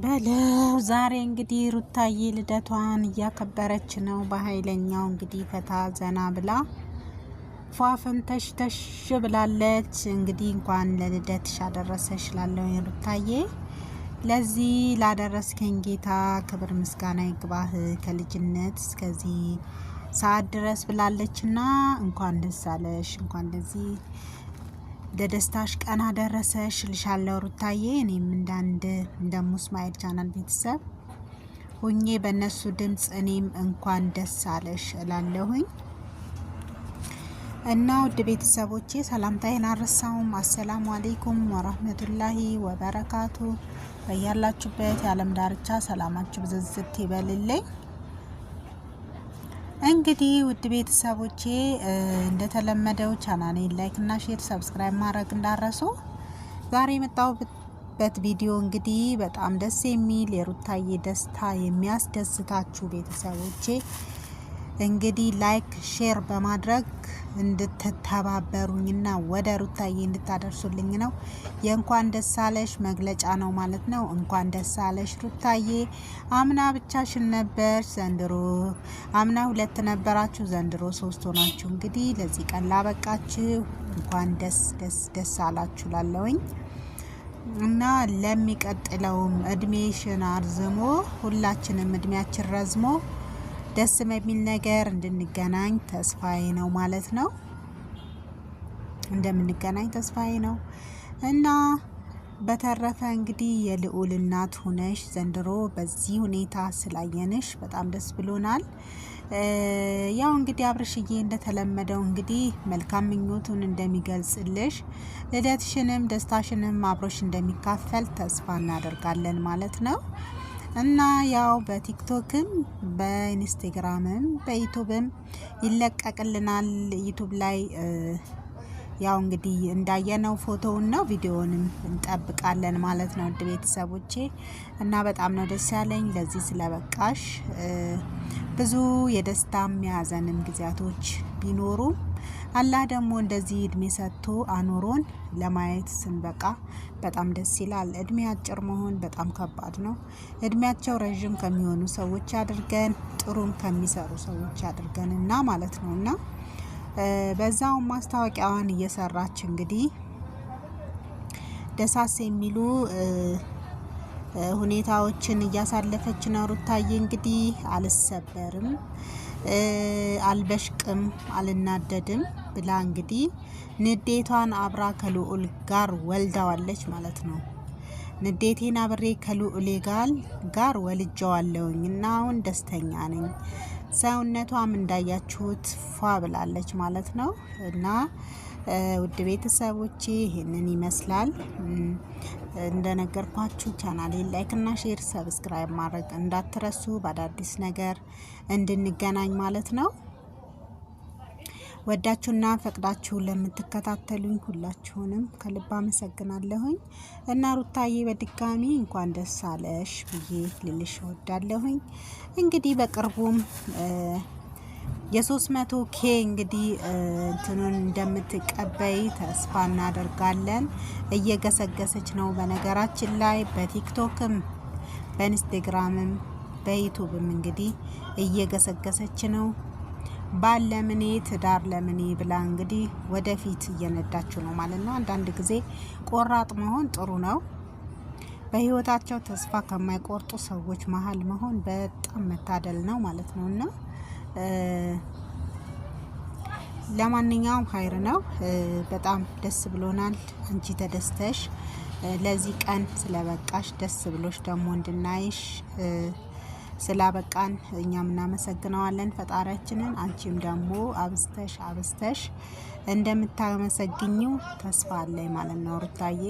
በለው ዛሬ እንግዲህ ሩታዬ ልደቷን እያከበረች ነው። በኃይለኛው እንግዲህ ፈታ ዘና ብላ ፏፈንተሽ ተሽ ብላለች። እንግዲህ እንኳን ለልደትሽ አደረሰሽ ላለው ሩታዬ፣ ለዚህ ላደረስከኝ ጌታ ክብር ምስጋና ይግባህ ከልጅነት እስከዚህ ሰዓት ድረስ ብላለችና እንኳን ደስ አለሽ፣ እንኳን ለዚህ ለደስታሽ ቀን አደረሰሽ ልሻለው ሩታዬ። እኔም እንደ ሙስማኤል ቻናል ቤተሰብ ሁኜ በእነሱ ድምጽ እኔም እንኳን ደስ አለሽ እላለሁኝ እና ውድ ቤተሰቦቼ ሰላምታዬን አልረሳውም። አሰላሙ አለይኩም ወራህመቱላሂ ወበረካቱ። በያላችሁበት የዓለም ዳርቻ ሰላማችሁ ብዝዝት ይበልልኝ። እንግዲህ ውድ ቤተሰቦቼ እንደተለመደው ቻናሌን ላይክ እና ሼር ሰብስክራይብ ማድረግ እንዳረሱ። ዛሬ የመጣሁበት ቪዲዮ እንግዲህ በጣም ደስ የሚል የሩታዬ ደስታ የሚያስደስታችሁ ቤተሰቦቼ እንግዲህ ላይክ ሼር በማድረግ እንድትተባበሩኝና ወደ ሩታዬ እንድታደርሱልኝ ነው። የእንኳን ደስ አለሽ መግለጫ ነው ማለት ነው። እንኳን ደስ አለሽ ሩታዬ። አምና ብቻሽን ነበር፣ ዘንድሮ አምና 2 ነበራችሁ፣ ዘንድሮ 3 ሆናችሁ እንግዲህ ለዚህ ቀን ላበቃችሁ እንኳን ደስ አላችሁ ላለውኝ እና ለሚቀጥለውም እድሜሽን አርዝሞ ሁላችንም እድሜያችን ረዝሞ ደስ በሚል ነገር እንድንገናኝ ተስፋዬ ነው ማለት ነው። እንደምንገናኝ ተስፋዬ ነው እና በተረፈ እንግዲህ የልዑል እናት ሆነሽ ዘንድሮ በዚህ ሁኔታ ስላየንሽ በጣም ደስ ብሎናል። ያው እንግዲህ አብርሽዬ እንደተለመደው እንግዲህ መልካም ምኞቱን እንደሚገልጽልሽ ልደትሽንም ደስታሽንም አብሮሽ እንደሚካፈል ተስፋ እናደርጋለን ማለት ነው። እና ያው በቲክቶክም በኢንስታግራምም በዩቲዩብም ይለቀቅልናል። ዩቲዩብ ላይ ያው እንግዲህ እንዳየነው ፎቶውን ነው ቪዲዮውንም እንጠብቃለን ማለት ነው ውድ ቤተሰቦቼ። እና በጣም ነው ደስ ያለኝ ለዚህ ስለበቃሽ። ብዙ የደስታም የሀዘንም ጊዜያቶች ቢኖሩም አላህ ደግሞ እንደዚህ እድሜ ሰጥቶ አኖሮን ለማየት ስንበቃ በጣም ደስ ይላል። እድሜ አጭር መሆን በጣም ከባድ ነው። እድሜያቸው ረጅም ከሚሆኑ ሰዎች አድርገን ጥሩም ከሚሰሩ ሰዎች አድርገንና ማለት ነውና በዛው ማስታወቂያዋን እየሰራች እንግዲህ ደሳስ የሚሉ ሁኔታዎችን እያሳለፈች ነው ሩታዬ። እንግዲህ አልሰበርም፣ አልበሽቅም፣ አልናደድም ብላ እንግዲህ ንዴቷን አብራ ከልዑል ጋር ወልዳዋለች ማለት ነው። ንዴቴን አብሬ ከልዑል ጋር ወልጀዋለሁኝ እና አሁን ደስተኛ ነኝ። ሰውነቷም እንዳያችሁት ፏ ብላለች ማለት ነው። እና ውድ ቤተሰቦቼ ይሄንን ይመስላል። እንደነገርኳችሁ ቻናሌን ላይክ እና ሼር ሰብስክራይብ ማድረግ እንዳትረሱ፣ በአዳዲስ ነገር እንድንገናኝ ማለት ነው። ወዳችሁና ፈቅዳችሁ ለምትከታተሉኝ ሁላችሁንም ከልብ አመሰግናለሁኝ እና ሩታዬ በድጋሚ እንኳን ደስ አለሽ ብዬ ልልሽ እወዳለሁኝ። እንግዲህ በቅርቡም የ300K እንግዲህ እንትኑን እንደምትቀበይ ተስፋ እናደርጋለን። እየገሰገሰች ነው በነገራችን ላይ በቲክቶክም በኢንስታግራምም በዩቲዩብም እንግዲህ እየገሰገሰች ነው። ባል ለምኔ ትዳር ለምኔ ብላ እንግዲህ ወደፊት እየነዳችሁ ነው ማለት ነው። አንዳንድ ጊዜ ቆራጥ መሆን ጥሩ ነው። በህይወታቸው ተስፋ ከማይቆርጡ ሰዎች መሀል መሆን በጣም መታደል ነው ማለት ነውና ለማንኛውም ኸይር ነው። በጣም ደስ ብሎናል። አንቺ ተደስተሽ ለዚህ ቀን ስለበቃሽ ደስ ብሎሽ ደግሞ እንድናይሽ ስላበቃን እኛም እናመሰግነዋለን ፈጣሪያችንን። አንቺም ደግሞ አብስተሽ እንደምታመሰግኙ ተስፋ አለኝ ማለት ነው ሩታዬ።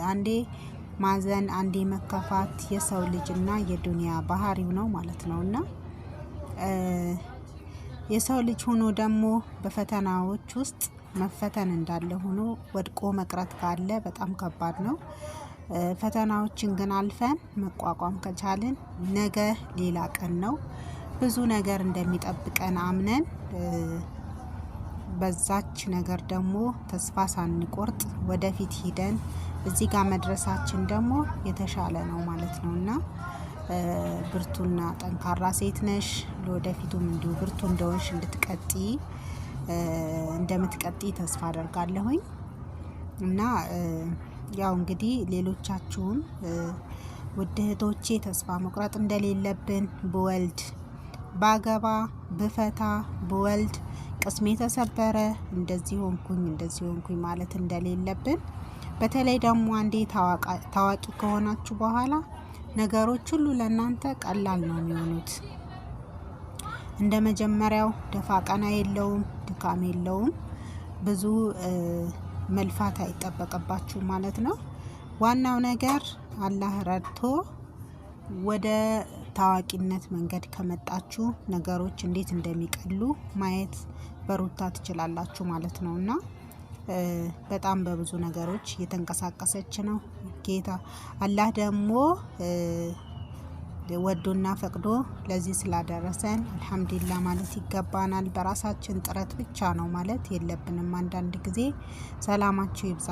አንዴ ማዘን አንዴ መከፋት የሰው ልጅና የዱንያ ባህሪው ነው ማለት ነውና የሰው ልጅ ሆኖ ደግሞ በፈተናዎች ውስጥ መፈተን እንዳለ ሆኖ ወድቆ መቅረት ካለ በጣም ከባድ ነው። ፈተናዎችን ግን አልፈን መቋቋም ከቻልን ነገ ሌላ ቀን ነው። ብዙ ነገር እንደሚጠብቀን አምነን በዛች ነገር ደግሞ ተስፋ ሳንቆርጥ ወደፊት ሂደን እዚህ ጋር መድረሳችን ደግሞ የተሻለ ነው ማለት ነውና ብርቱና ጠንካራ ሴት ነሽ። ለወደፊቱም እንዲሁ ብርቱ እንደሆንሽ እንደምትቀጥይ ተስፋ አደርጋለሁኝ። እና ያው እንግዲህ ሌሎቻችሁም ውድ እህቶቼ ተስፋ መቁረጥ እንደሌለብን ብወልድ ባገባ ብፈታ ብወልድ ቅስሜ ተሰበረ እንደዚህ ሆንኩኝ ማለት እንደሌለብን፣ በተለይ ደግሞ አንዴ ታዋቂ ከሆናችሁ በኋላ ነገሮች ሁሉ ለእናንተ ቀላል ነው የሚሆኑት። እንደ መጀመሪያው ደፋ ቀና የለውም፣ ድካም የለውም፣ ብዙ መልፋት አይጠበቅባችሁ ማለት ነው። ዋናው ነገር አላህ ረድቶ ወደ ታዋቂነት መንገድ ከመጣችሁ ነገሮች እንዴት እንደሚቀሉ ማየት በሩታ ትችላላችሁ ማለት ነውና በጣም በብዙ ነገሮች እየተንቀሳቀሰች ነው። ጌታ አላህ ደግሞ ወዶና ፈቅዶ ለዚህ ስላደረሰን አልሐምዱሊላህ ማለት ይገባናል። በራሳችን ጥረት ብቻ ነው ማለት የለብንም። አንዳንድ ጊዜ ሰላማችሁ ይብዛ።